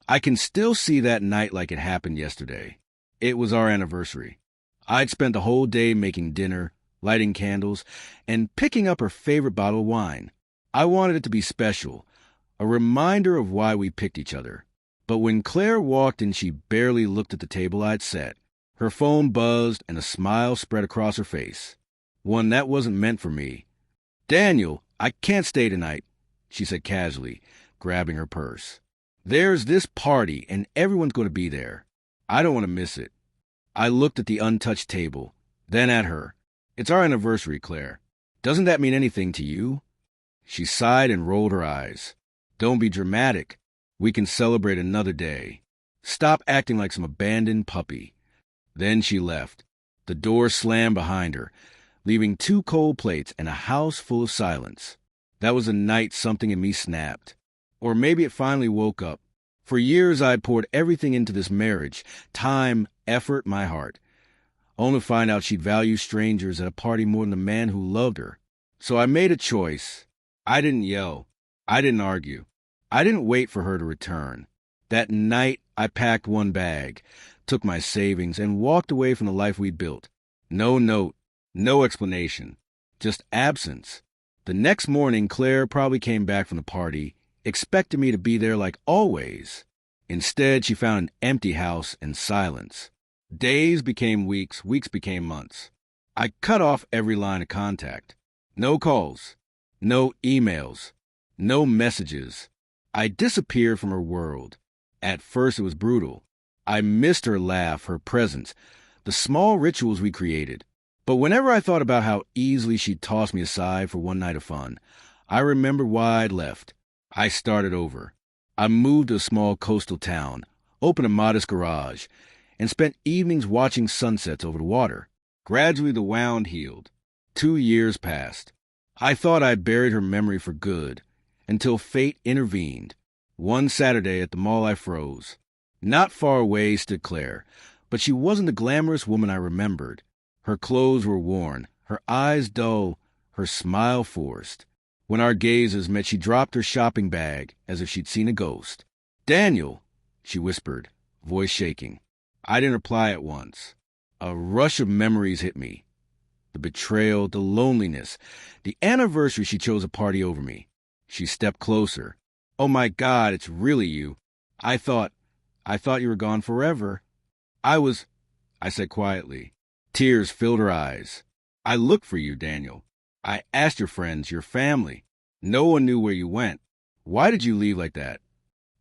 I can still see that night like it happened yesterday. It was our anniversary. I'd spent the whole day making dinner, lighting candles, and picking up her favorite bottle of wine. I wanted it to be special, a reminder of why we picked each other. But when Claire walked in, she barely looked at the table I'd set. Her phone buzzed and a smile spread across her face. One that wasn't meant for me. "Daniel, I can't stay tonight," she said casually, grabbing her purse. "There's this party, and everyone's going to be there. I don't want to miss it." I looked at the untouched table, then at her. "It's our anniversary, Claire. Doesn't that mean anything to you?" She sighed and rolled her eyes. "Don't be dramatic. We can celebrate another day. Stop acting like some abandoned puppy." Then she left. The door slammed behind her, leaving 2 cold plates and a house full of silence. That was the night something in me snapped. Or maybe it finally woke up. For years I'd poured everything into this marriage, time, effort, my heart, only to find out she'd value strangers at a party more than the man who loved her. So I made a choice. I didn't yell. I didn't argue. I didn't wait for her to return. That night I packed one bag, took my savings, and walked away from the life we'd built. No note, no explanation, just absence. The next morning, Claire probably came back from the party, expecting me to be there like always. Instead, she found an empty house and silence. Days became weeks, weeks became months. I cut off every line of contact. No calls, no emails, no messages. I disappeared from her world. At first, it was brutal. I missed her laugh, her presence, the small rituals we created. But whenever I thought about how easily she'd toss me aside for one night of fun, I remembered why I'd left. I started over. I moved to a small coastal town, opened a modest garage, and spent evenings watching sunsets over the water. Gradually, the wound healed. 2 years passed. I thought I'd buried her memory for good, until fate intervened. One Saturday at the mall, I froze. Not far away stood Claire, but she wasn't the glamorous woman I remembered. Her clothes were worn, her eyes dull, her smile forced. When our gazes met, she dropped her shopping bag as if she'd seen a ghost. "Daniel," she whispered, voice shaking. I didn't reply at once. A rush of memories hit me. The betrayal, the loneliness, the anniversary she chose a party over me. She stepped closer. "Oh my God, it's really you. I thought you were gone forever." I said quietly. Tears filled her eyes. "I looked for you, Daniel. I asked your friends, your family. No one knew where you went. Why did you leave like that?"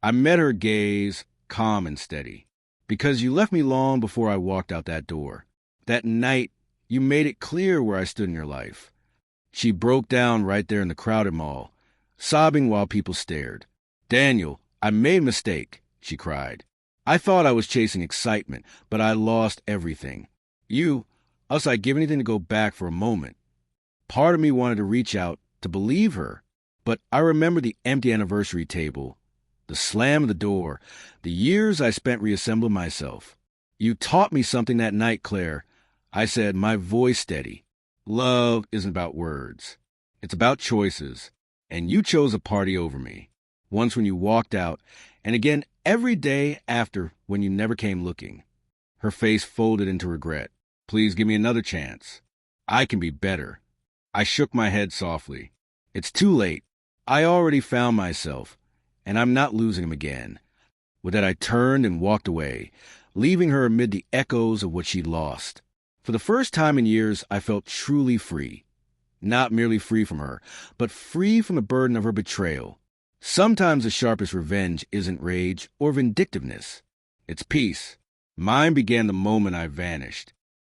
I met her gaze, calm and steady. "Because you left me long before I walked out that door. That night, you made it clear where I stood in your life." She broke down right there in the crowded mall, sobbing while people stared. "Daniel, I made a mistake," she cried. "I thought I was chasing excitement, but I lost everything. I'd give anything to go back for a moment." Part of me wanted to reach out, to believe her, but I remember the empty anniversary table, the slam of the door, the years I spent reassembling myself. "You taught me something that night, Claire," I said, my voice steady. "Love isn't about words. It's about choices. And you chose a party over me. Once when you walked out, and again every day after when you never came looking." Her face folded into regret. "Please give me another chance. I can be better." I shook my head softly. "It's too late. I already found myself, and I'm not losing him again." With that, I turned and walked away, leaving her amid the echoes of what she'd lost. For the first time in years, I felt truly free. Not merely free from her, but free from the burden of her betrayal. Sometimes the sharpest revenge isn't rage or vindictiveness. It's peace. Mine began the moment I vanished.